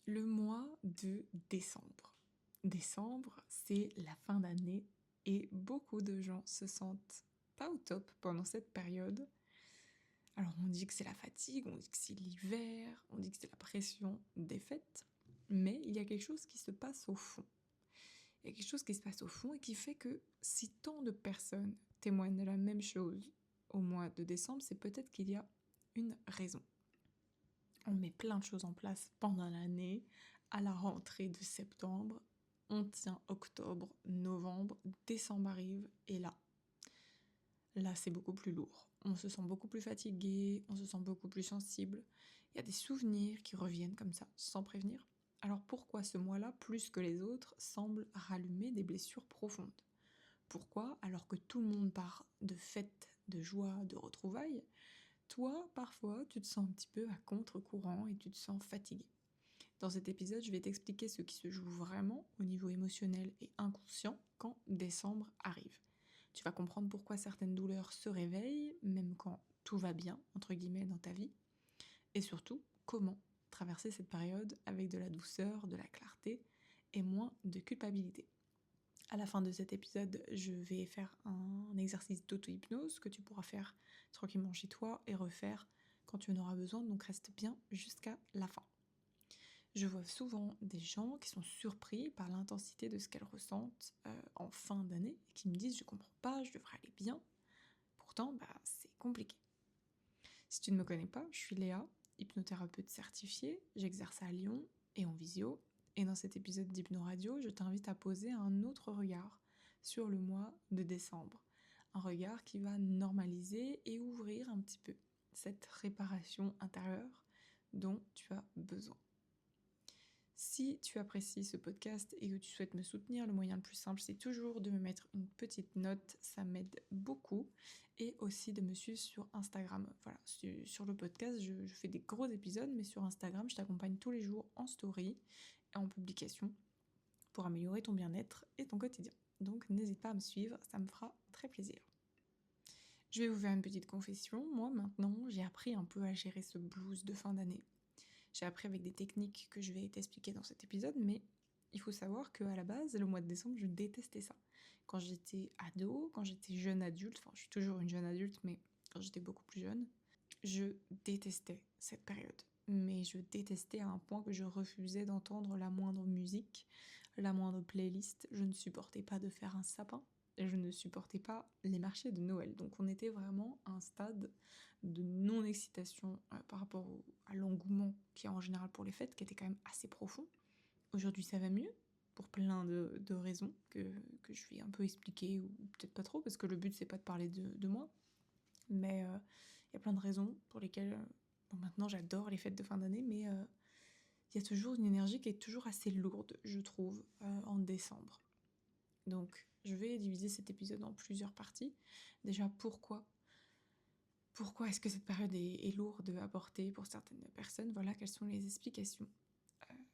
Le mois de décembre. Décembre, c'est la fin d'année et beaucoup de gens se sentent pas au top pendant cette période. Alors on dit que c'est la fatigue, on dit que c'est l'hiver, on dit que c'est la pression des fêtes, mais il y a quelque chose qui se passe au fond. Il y a quelque chose qui se passe au fond et qui fait que si tant de personnes témoignent de la même chose au mois de décembre, c'est peut-être qu'il y a une raison. On met plein de choses en place pendant l'année, à la rentrée de septembre, on tient octobre, novembre, décembre arrive, et là c'est beaucoup plus lourd. On se sent beaucoup plus fatigué, on se sent beaucoup plus sensible. Il y a des souvenirs qui reviennent comme ça, sans prévenir. Alors pourquoi ce mois-là, plus que les autres, semble rallumer des blessures profondes? Pourquoi, alors que tout le monde part de fêtes, de joie, de retrouvailles, toi, parfois, tu te sens un petit peu à contre-courant et tu te sens fatigué? Dans cet épisode, je vais t'expliquer ce qui se joue vraiment au niveau émotionnel et inconscient quand décembre arrive. Tu vas comprendre pourquoi certaines douleurs se réveillent, même quand tout va bien, entre guillemets, dans ta vie. Et surtout, comment traverser cette période avec de la douceur, de la clarté et moins de culpabilité. À la fin de cet épisode, je vais faire un exercice d'auto-hypnose que tu pourras faire tranquillement chez toi et refaire quand tu en auras besoin, donc reste bien jusqu'à la fin. Je vois souvent des gens qui sont surpris par l'intensité de ce qu'elles ressentent en fin d'année et qui me disent « je comprends pas, je devrais aller bien ». Pourtant, c'est compliqué. Si tu ne me connais pas, je suis Léa, hypnothérapeute certifiée, j'exerce à Lyon et en visio. Et dans cet épisode d'Hypno-Radio, je t'invite à poser un autre regard sur le mois de décembre. Un regard qui va normaliser et ouvrir un petit peu cette réparation intérieure dont tu as besoin. Si tu apprécies ce podcast et que tu souhaites me soutenir, le moyen le plus simple, c'est toujours de me mettre une petite note, ça m'aide beaucoup, et aussi de me suivre sur Instagram. Voilà, sur le podcast, je fais des gros épisodes, mais sur Instagram, je t'accompagne tous les jours en story et en publication pour améliorer ton bien-être et ton quotidien. Donc n'hésite pas à me suivre, ça me fera très plaisir. Je vais vous faire une petite confession, moi maintenant, j'ai appris un peu à gérer ce blues de fin d'année. J'ai appris avec des techniques que je vais t'expliquer dans cet épisode, mais il faut savoir qu'à la base, le mois de décembre, je détestais ça. Quand j'étais ado, quand j'étais jeune adulte, enfin je suis toujours une jeune adulte, mais quand j'étais beaucoup plus jeune, je détestais cette période. Mais je détestais à un point que je refusais d'entendre la moindre musique, la moindre playlist. Je ne supportais pas de faire un sapin. Je ne supportais pas les marchés de Noël. Donc on était vraiment à un stade de non-excitation par rapport à l'engouement qu'il y a en général pour les fêtes, qui était quand même assez profond. Aujourd'hui ça va mieux, pour plein de raisons que je vais un peu expliquer, ou peut-être pas trop, parce que le but c'est pas de parler de moi. Mais il y a plein de raisons pour lesquelles maintenant j'adore les fêtes de fin d'année, mais il y a toujours une énergie qui est toujours assez lourde, je trouve, en décembre. Donc je vais diviser cet épisode en plusieurs parties. Déjà, pourquoi est-ce que cette période est lourde à porter pour certaines personnes? Voilà, quelles sont les explications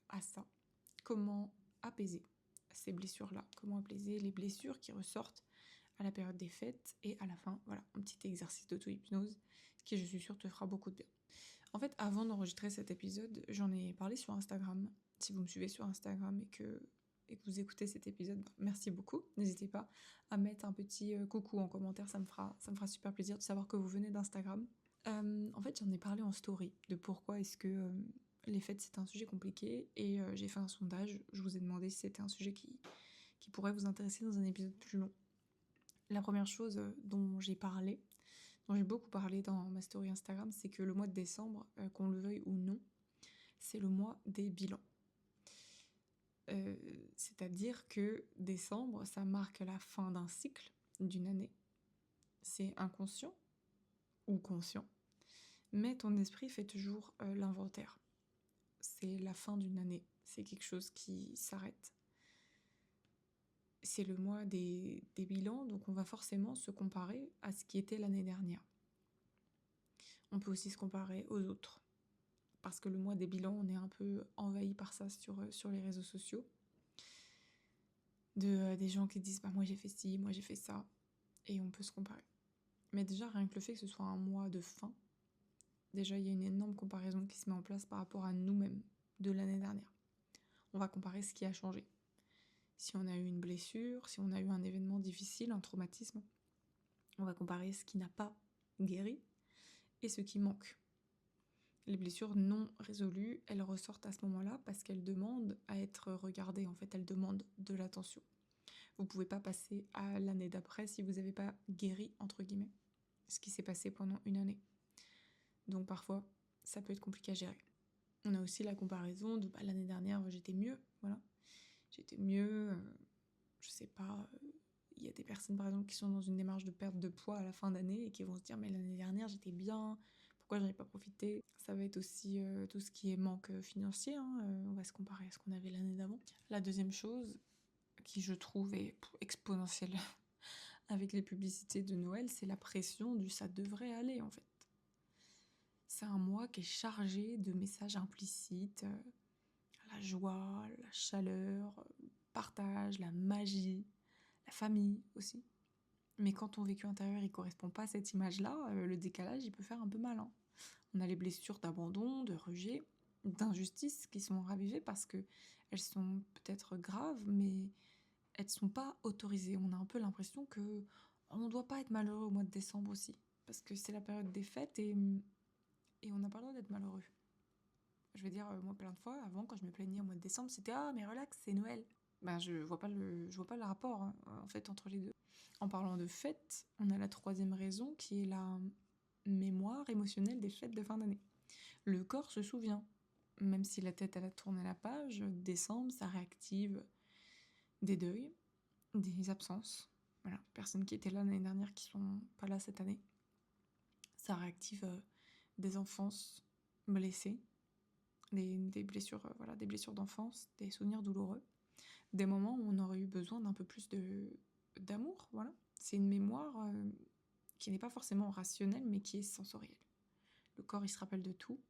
à ça. Comment apaiser ces blessures-là? Comment apaiser les blessures qui ressortent à la période des fêtes? Et à la fin, voilà, un petit exercice d'auto-hypnose qui, je suis sûre, te fera beaucoup de bien. En fait, avant d'enregistrer cet épisode, j'en ai parlé sur Instagram. Si vous me suivez sur Instagram et que vous écoutez cet épisode, merci beaucoup. N'hésitez pas à mettre un petit coucou en commentaire, ça me fera super plaisir de savoir que vous venez d'Instagram. En fait, j'en ai parlé en story de pourquoi est-ce que les fêtes c'est un sujet compliqué, et j'ai fait un sondage. Je vous ai demandé si c'était un sujet qui pourrait vous intéresser dans un épisode plus long. La première chose dont j'ai beaucoup parlé dans ma story Instagram, c'est que le mois de décembre, qu'on le veuille ou non, c'est le mois des bilans. C'est-à-dire que décembre, ça marque la fin d'un cycle, d'une année. C'est inconscient ou conscient, mais ton esprit fait toujours l'inventaire. C'est la fin d'une année, c'est quelque chose qui s'arrête. C'est le mois des bilans, donc on va forcément se comparer à ce qui était l'année dernière. On peut aussi se comparer aux autres, parce que le mois des bilans, on est un peu envahi par ça sur les réseaux sociaux. Des gens qui disent « moi j'ai fait ci, moi j'ai fait ça », et on peut se comparer. Mais déjà, rien que le fait que ce soit un mois de fin, déjà il y a une énorme comparaison qui se met en place par rapport à nous-mêmes de l'année dernière. on va comparer ce qui a changé. Si on a eu une blessure, si on a eu un événement difficile, un traumatisme, on va comparer ce qui n'a pas guéri et ce qui manque. Les blessures non résolues, elles ressortent à ce moment-là parce qu'elles demandent à être regardées, en fait, elles demandent de l'attention. Vous ne pouvez pas passer à l'année d'après si vous n'avez pas guéri, entre guillemets, ce qui s'est passé pendant une année. Donc parfois, ça peut être compliqué à gérer. On a aussi la comparaison de l'année dernière, j'étais mieux, voilà. J'étais mieux, je sais pas, il y a des personnes par exemple qui sont dans une démarche de perte de poids à la fin d'année et qui vont se dire mais l'année dernière j'étais bien, pourquoi j'en ai pas profité? Ça va être aussi tout ce qui est manque financier, hein, on va se comparer à ce qu'on avait l'année d'avant. La deuxième chose qui je trouve est exponentielle avec les publicités de Noël, c'est la pression du ça devrait aller en fait. C'est un mois qui est chargé de messages implicites, la joie, la chaleur, le partage, la magie, la famille aussi. Mais quand ton vécu intérieur ne correspond pas à cette image-là, le décalage il peut faire un peu mal, hein. On a les blessures d'abandon, de rejet, d'injustice qui sont ravivées parce que elles sont peut-être graves, mais elles ne sont pas autorisées. On a un peu l'impression que on ne doit pas être malheureux au mois de décembre aussi, parce que c'est la période des fêtes et on n'a pas le droit d'être malheureux. Je veux dire, moi plein de fois, avant quand je me plaignais au mois de décembre, c'était « Ah mais relax, c'est Noël ». Ben je vois pas le rapport hein, en fait entre les deux. En parlant de fêtes, on a la troisième raison qui est la mémoire émotionnelle des fêtes de fin d'année. Le corps se souvient, même si la tête elle a tourné la page, décembre ça réactive des deuils, des absences. Voilà, personnes qui étaient là l'année dernière qui sont pas là cette année. Ça réactive des enfances blessées, des blessures, voilà, des blessures d'enfance, des souvenirs douloureux, des moments où on aurait eu besoin d'un peu plus d'amour, voilà. C'est une mémoire qui n'est pas forcément rationnelle, mais qui est sensorielle. Le corps, il se rappelle de tout.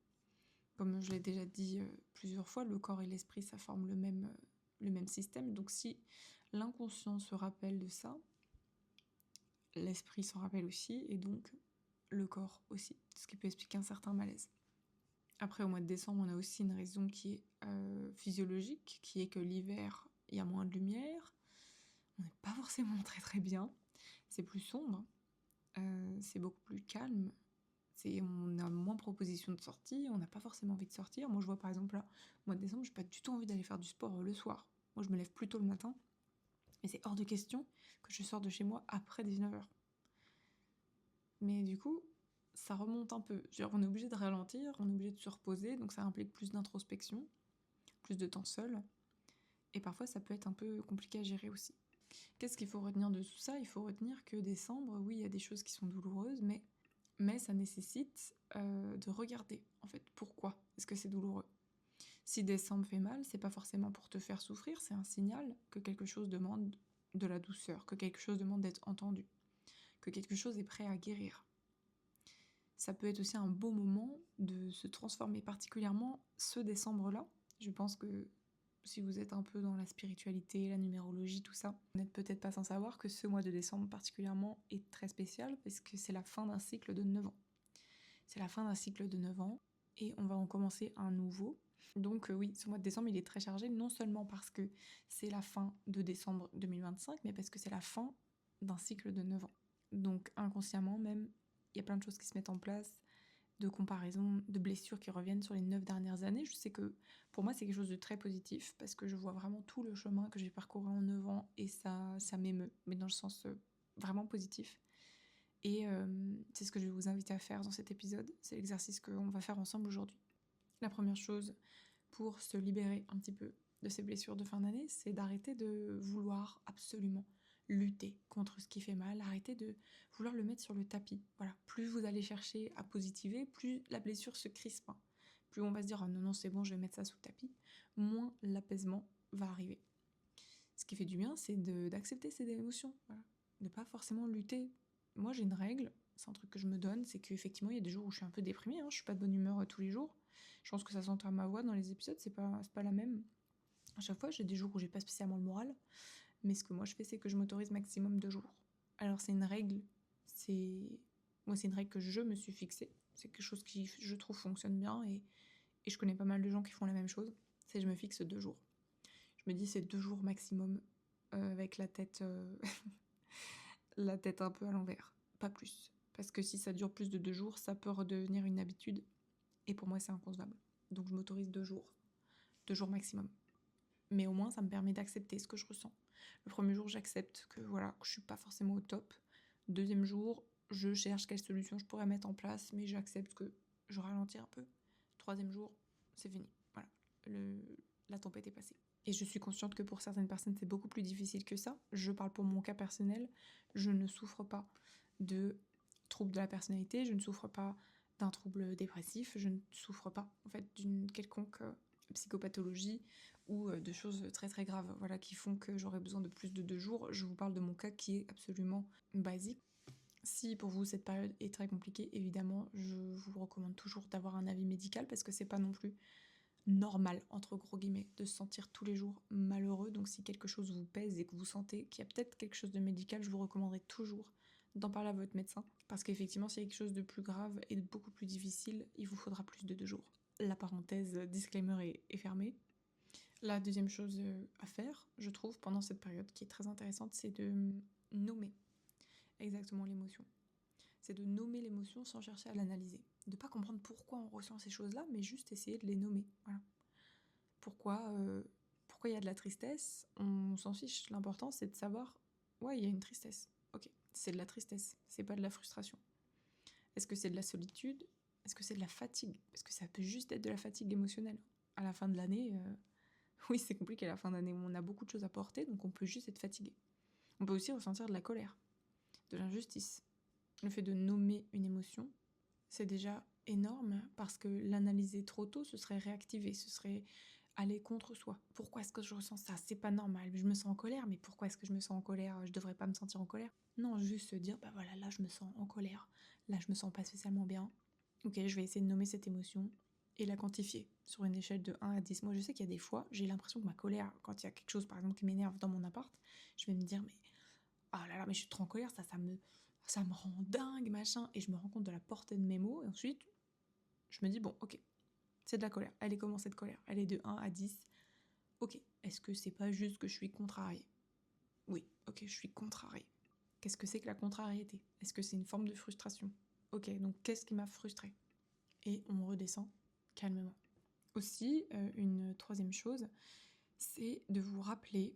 Comme je l'ai déjà dit plusieurs fois, le corps et l'esprit, ça forme le même système. Donc si l'inconscient se rappelle de ça, l'esprit s'en rappelle aussi, et donc le corps aussi, ce qui peut expliquer un certain malaise. Après, au mois de décembre, on a aussi une raison qui est physiologique, qui est que l'hiver, il y a moins de lumière, on n'est pas forcément très très bien, c'est plus sombre, c'est beaucoup plus calme, on a moins de propositions de sortie, on n'a pas forcément envie de sortir. Moi, je vois par exemple là, au mois de décembre, j'ai pas du tout envie d'aller faire du sport le soir. Moi, je me lève plus tôt le matin, mais c'est hors de question que je sorte de chez moi après 19h. Mais du coup, ça remonte un peu. Genre, on est obligé de ralentir, on est obligé de se reposer, donc ça implique plus d'introspection, plus de temps seul. Et parfois, ça peut être un peu compliqué à gérer aussi. Qu'est-ce qu'il faut retenir de tout ça? Il faut retenir que décembre, oui, il y a des choses qui sont douloureuses, mais ça nécessite de regarder, en fait, pourquoi est-ce que c'est douloureux. Si décembre fait mal, c'est pas forcément pour te faire souffrir, c'est un signal que quelque chose demande de la douceur, que quelque chose demande d'être entendu, que quelque chose est prêt à guérir. Ça peut être aussi un beau moment de se transformer, particulièrement ce décembre-là. Je pense que si vous êtes un peu dans la spiritualité, la numérologie, tout ça, vous n'êtes peut-être pas sans savoir que ce mois de décembre particulièrement est très spécial parce que c'est la fin d'un cycle de 9 ans. C'est la fin d'un cycle de 9 ans et on va en commencer un nouveau. Donc oui, ce mois de décembre, il est très chargé, non seulement parce que c'est la fin de décembre 2025, mais parce que c'est la fin d'un cycle de 9 ans. Donc inconsciemment même, il y a plein de choses qui se mettent en place, de comparaison, de blessures qui reviennent sur les 9 dernières années. Je sais que pour moi, c'est quelque chose de très positif parce que je vois vraiment tout le chemin que j'ai parcouru en 9 ans et ça m'émeut, mais dans le sens vraiment positif. Et c'est ce que je vais vous inviter à faire dans cet épisode. C'est l'exercice qu'on va faire ensemble aujourd'hui. La première chose pour se libérer un petit peu de ces blessures de fin d'année, c'est d'arrêter de vouloir absolument lutter contre ce qui fait mal, arrêter de vouloir le mettre sur le tapis. Voilà, plus vous allez chercher à positiver, plus la blessure se crispe. Plus on va se dire oh non non c'est bon, je vais mettre ça sous le tapis, moins l'apaisement va arriver. Ce qui fait du bien, c'est d'accepter ces émotions, voilà. De pas forcément lutter. Moi j'ai une règle, c'est un truc que je me donne, c'est qu'effectivement il y a des jours où je suis un peu déprimée, je suis pas de bonne humeur tous les jours. Je pense que ça s'entend à ma voix dans les épisodes, c'est pas la même. À chaque fois j'ai des jours où j'ai pas spécialement le moral, mais ce que moi je fais c'est que je m'autorise maximum 2 jours. Alors c'est une règle, moi c'est une règle que je me suis fixée, c'est quelque chose qui je trouve fonctionne bien et je connais pas mal de gens qui font la même chose, c'est je me fixe 2 jours. Je me dis c'est 2 jours maximum, avec la tête, la tête un peu à l'envers, pas plus. Parce que si ça dure plus de 2 jours, ça peut redevenir une habitude et pour moi, c'est inconcevable. Donc je m'autorise 2 jours maximum. Mais au moins, ça me permet d'accepter ce que je ressens. Le premier jour, j'accepte que voilà, que je suis pas forcément au top. Deuxième jour, je cherche quelle solution je pourrais mettre en place, mais j'accepte que je ralentis un peu. Troisième jour, c'est fini. Voilà, la tempête est passée. Et je suis consciente que pour certaines personnes, c'est beaucoup plus difficile que ça. Je parle pour mon cas personnel. Je ne souffre pas de troubles de la personnalité, je ne souffre pas d'un trouble dépressif, je ne souffre pas en fait d'une quelconque psychopathologie ou de choses très très graves, voilà, qui font que j'aurais besoin de plus de 2 jours. Je vous parle de mon cas qui est absolument basique. Si pour vous cette période est très compliquée, évidemment, je vous recommande toujours d'avoir un avis médical parce que c'est pas non plus normal, entre gros guillemets, de se sentir tous les jours malheureux. Donc si quelque chose vous pèse et que vous sentez qu'il y a peut-être quelque chose de médical, je vous recommanderais toujours d'en parler à votre médecin. Parce qu'effectivement, s'il y a quelque chose de plus grave et de beaucoup plus difficile, il vous faudra plus de 2 jours. La parenthèse disclaimer est fermée. La deuxième chose à faire, je trouve, pendant cette période qui est très intéressante, c'est de nommer exactement l'émotion. C'est de nommer l'émotion sans chercher à l'analyser. De pas comprendre pourquoi on ressent ces choses-là, mais juste essayer de les nommer. Voilà. Pourquoi il y a de la tristesse, on s'en fiche. L'important, c'est de savoir, ouais, il y a une tristesse. Ok, c'est de la tristesse, c'est pas de la frustration. Est-ce que c'est de la solitude? Est-ce que c'est de la fatigue? Parce que ça peut juste être de la fatigue émotionnelle. À la fin de l'année, oui, c'est compliqué à la fin d'année. On a beaucoup de choses à porter, donc on peut juste être fatigué. On peut aussi ressentir de la colère, de l'injustice. Le fait de nommer une émotion, c'est déjà énorme parce que l'analyser trop tôt, ce serait réactiver, ce serait aller contre soi. Pourquoi est-ce que je ressens ça? C'est pas normal. Je me sens en colère, mais pourquoi est-ce que je me sens en colère? Je devrais pas me sentir en colère. Non, juste se dire, bah voilà, là je me sens en colère. Là je me sens pas spécialement bien. Ok, je vais essayer de nommer cette émotion et la quantifier sur une échelle de 1 à 10. Moi je sais qu'il y a des fois, j'ai l'impression que ma colère, quand il y a quelque chose par exemple qui m'énerve dans mon appart, je vais me dire, mais ah là là, mais je suis trop en colère, ça me rend dingue, machin. Et je me rends compte de la portée de mes mots. Et ensuite, je me dis, bon, ok, c'est de la colère. Elle est comment cette colère? Elle est de 1 à 10. Ok, est-ce que c'est pas juste que je suis contrariée? Oui, ok, je suis contrariée. Qu'est-ce que c'est que la contrariété? Est-ce que c'est une forme de frustration? Ok, donc qu'est-ce qui m'a frustrée? Et on redescend calmement. Aussi, une troisième chose, c'est de vous rappeler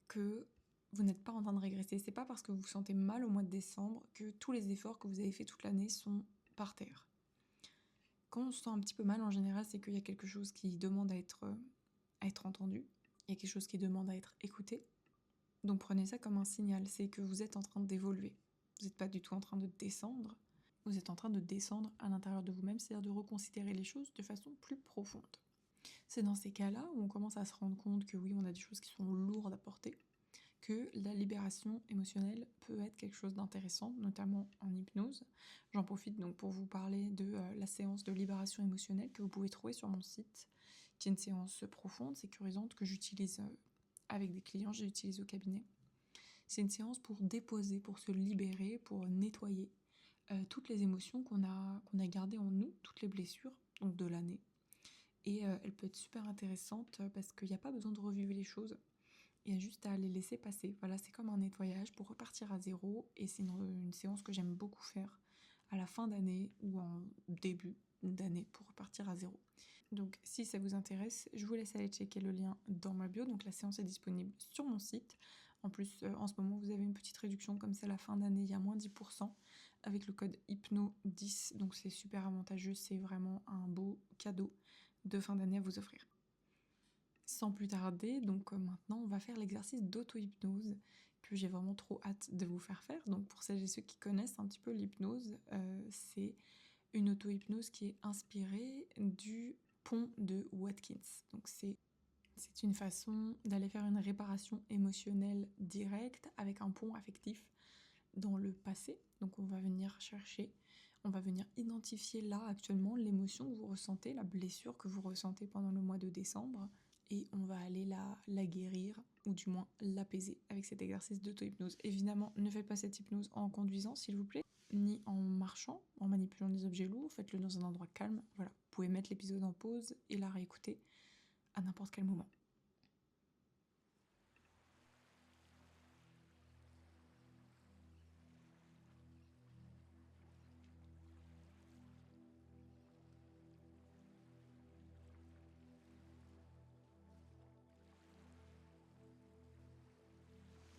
que vous n'êtes pas en train de régresser. C'est pas parce que vous vous sentez mal au mois de décembre que tous les efforts que vous avez fait toute l'année sont par terre. Quand on se sent un petit peu mal, en général, c'est qu'il y a quelque chose qui demande à être entendu. Il y a quelque chose qui demande à être écouté. Donc prenez ça comme un signal, c'est que vous êtes en train d'évoluer. Vous n'êtes pas du tout en train de descendre. Vous êtes en train de descendre à l'intérieur de vous-même, c'est-à-dire de reconsidérer les choses de façon plus profonde. C'est dans ces cas-là où on commence à se rendre compte que oui, on a des choses qui sont lourdes à porter, que la libération émotionnelle peut être quelque chose d'intéressant, notamment en hypnose. J'en profite donc pour vous parler de la séance de libération émotionnelle que vous pouvez trouver sur mon site, qui est une séance profonde, sécurisante, que j'utilise avec des clients, j'utilise au cabinet. C'est une séance pour déposer, pour se libérer, pour nettoyer toutes les émotions qu'on a gardées en nous, toutes les blessures donc de l'année. Et elle peut être super intéressante parce qu'il n'y a pas besoin de revivre les choses. Il y a juste à les laisser passer. Voilà, c'est comme un nettoyage pour repartir à zéro. Et c'est une séance que j'aime beaucoup faire à la fin d'année ou en début d'année pour repartir à zéro. Donc si ça vous intéresse, je vous laisse aller checker le lien dans ma bio. Donc la séance est disponible sur mon site. En plus, en ce moment, vous avez une petite réduction comme ça à la fin d'année. Il y a moins 10% avec le code HYPNO10. Donc c'est super avantageux. C'est vraiment un beau cadeau de fin d'année à vous offrir. Sans plus tarder, donc maintenant on va faire l'exercice d'auto-hypnose que j'ai vraiment trop hâte de vous faire faire. Donc pour celles et ceux qui connaissent un petit peu l'hypnose, c'est une auto-hypnose qui est inspirée du pont de Watkins. Donc c'est une façon d'aller faire une réparation émotionnelle directe avec un pont affectif dans le passé. Donc on va venir chercher, on va venir identifier là actuellement l'émotion que vous ressentez, la blessure que vous ressentez pendant le mois de décembre, et on va aller la guérir, ou du moins l'apaiser avec cet exercice d'auto-hypnose. Évidemment, ne faites pas cette hypnose en conduisant, s'il vous plaît, ni en marchant, en manipulant des objets lourds, faites-le dans un endroit calme. Voilà, vous pouvez mettre l'épisode en pause et la réécouter à n'importe quel moment.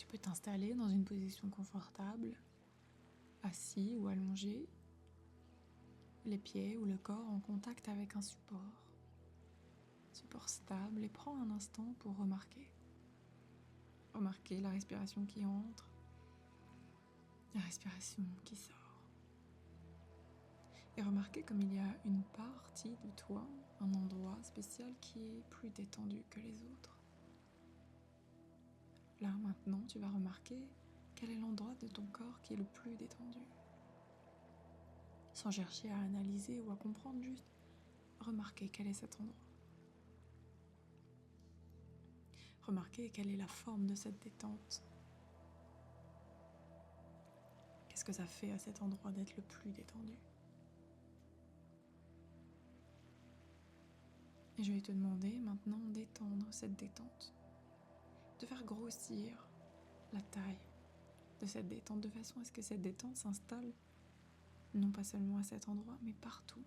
peux t'installer dans une position confortable, assis ou allongé, les pieds ou le corps en contact avec un support stable, et prends un instant pour remarquer. Remarquer la respiration qui entre, la respiration qui sort. Et remarquez comme il y a une partie de toi, un endroit spécial qui est plus détendu que les autres. Là, maintenant, tu vas remarquer quel est l'endroit de ton corps qui est le plus détendu. Sans chercher à analyser ou à comprendre, juste remarquez quel est cet endroit. Remarquez quelle est la forme de cette détente. Qu'est-ce que ça fait à cet endroit d'être le plus détendu? Et je vais te demander maintenant d'étendre cette détente, de faire grossir la taille de cette détente, de façon à ce que cette détente s'installe non pas seulement à cet endroit, mais partout.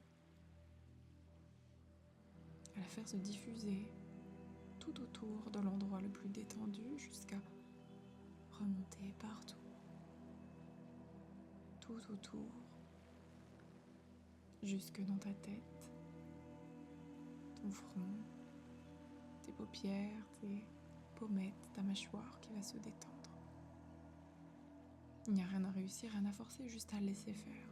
À la faire se diffuser tout autour de l'endroit le plus détendu jusqu'à remonter partout, tout autour, jusque dans ta tête, ton front, tes paupières, tes pommettes, ta mâchoire qui va se détendre. Il n'y a rien à réussir, rien à forcer, juste à laisser faire.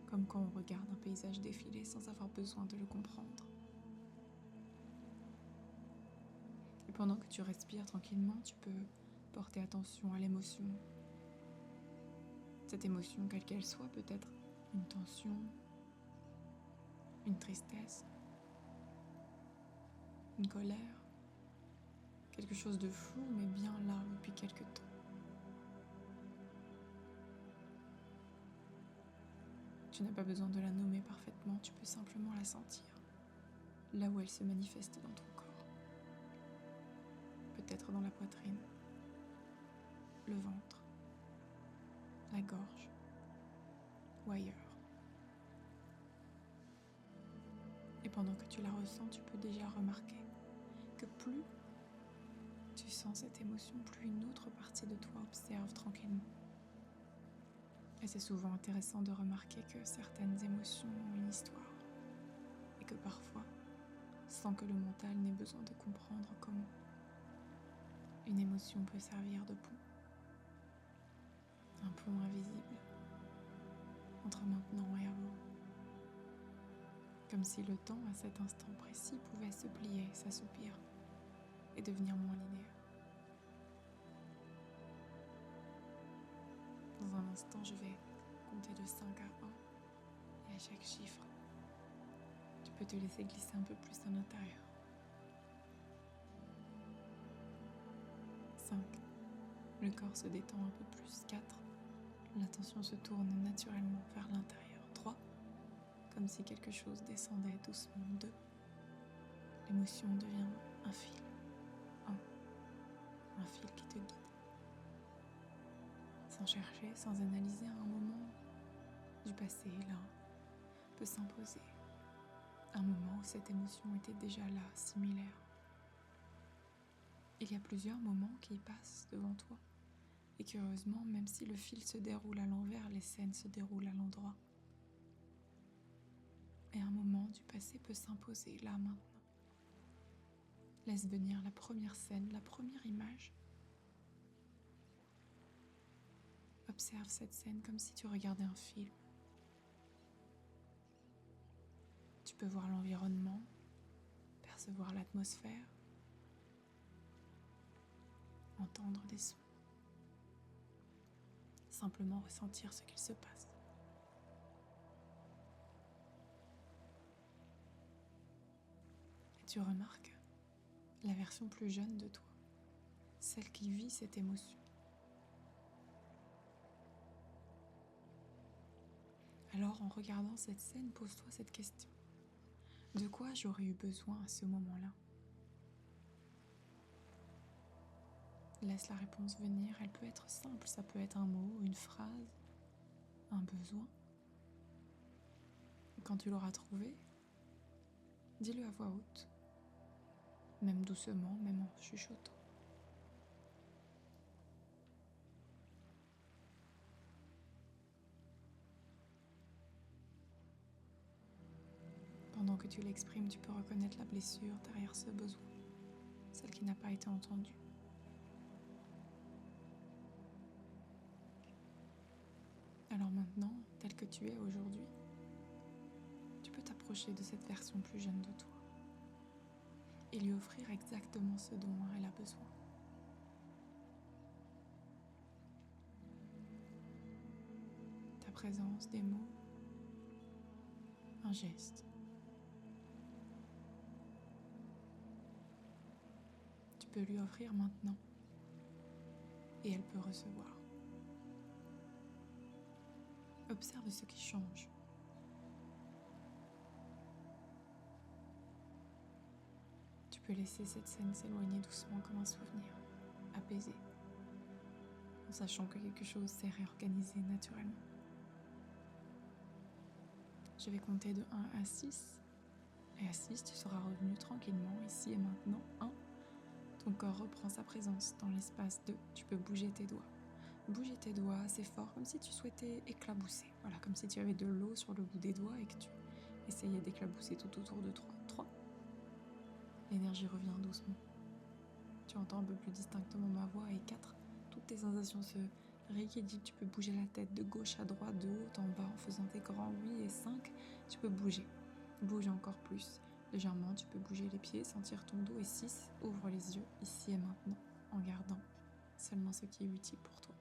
Comme quand on regarde un paysage défiler sans avoir besoin de le comprendre. Et pendant que tu respires tranquillement, tu peux porter attention à l'émotion. Cette émotion, quelle qu'elle soit, peut être une tension, une tristesse, une colère, quelque chose de flou mais bien là depuis quelque temps. Tu n'as pas besoin de la nommer parfaitement, tu peux simplement la sentir, là où elle se manifeste dans ton corps. Peut-être dans la poitrine, le ventre, la gorge ou ailleurs. Et pendant que tu la ressens, tu peux déjà remarquer que plus tu sens cette émotion, plus une autre partie de toi observe tranquillement. Et c'est souvent intéressant de remarquer que certaines émotions ont une histoire et que parfois, sans que le mental n'ait besoin de comprendre comment, une émotion peut servir de pont. Un pont invisible entre maintenant et avant. Comme si le temps à cet instant précis pouvait se plier, s'assoupir et devenir moins linéaire. Dans un instant, je vais compter de 5 à 1 et à chaque chiffre, tu peux te laisser glisser un peu plus à l'intérieur. 5. Le corps se détend un peu plus. 4. L'attention se tourne naturellement vers l'intérieur. 3. Comme si quelque chose descendait doucement. 2. L'émotion devient un fil. 1. Un fil qui te guide. Sans chercher, sans analyser, un moment du passé, là, peut s'imposer. Un moment où cette émotion était déjà là, similaire. Il y a plusieurs moments qui passent devant toi. Et curieusement, même si le fil se déroule à l'envers, les scènes se déroulent à l'endroit. Et un moment du passé peut s'imposer, là, maintenant. Laisse venir la première scène, la première image. Observe cette scène comme si tu regardais un film. Tu peux voir l'environnement, percevoir l'atmosphère, entendre des sons. Simplement ressentir ce qu'il se passe. Et tu remarques la version plus jeune de toi, celle qui vit cette émotion. Alors, en regardant cette scène, pose-toi cette question. De quoi j'aurais eu besoin à ce moment-là? Laisse la réponse venir, elle peut être simple, ça peut être un mot, une phrase, un besoin. Et quand tu l'auras trouvé, dis-le à voix haute, même doucement, même en chuchotant. pendant que tu l'exprimes, tu peux reconnaître la blessure derrière ce besoin, celle qui n'a pas été entendue. Alors maintenant, tel que tu es aujourd'hui, tu peux t'approcher de cette version plus jeune de toi et lui offrir exactement ce dont elle a besoin. Ta présence, des mots, un geste. Tu peux lui offrir maintenant et elle peut recevoir. Observe ce qui change. Tu peux laisser cette scène s'éloigner doucement comme un souvenir, apaisé, en sachant que quelque chose s'est réorganisé naturellement. Je vais compter de 1 à 6. Et à 6, tu seras revenu tranquillement ici et maintenant. 1. Ton corps reprend sa présence dans l'espace. 2. Tu peux bouger tes doigts. Bouger tes doigts assez fort, comme si tu souhaitais éclabousser. Voilà, comme si tu avais de l'eau sur le bout des doigts et que tu essayais d'éclabousser tout autour de 3. 3. L'énergie revient doucement. Tu entends un peu plus distinctement ma voix. Et 4. Toutes tes sensations se rééquilibrent. Tu peux bouger la tête de gauche à droite, de haut en bas en faisant des grands oui. Et 5. Tu peux bouger. Bouge encore plus. Légèrement, tu peux bouger les pieds, sentir ton dos. Et 6. Ouvre les yeux ici et maintenant en gardant seulement ce qui est utile pour toi.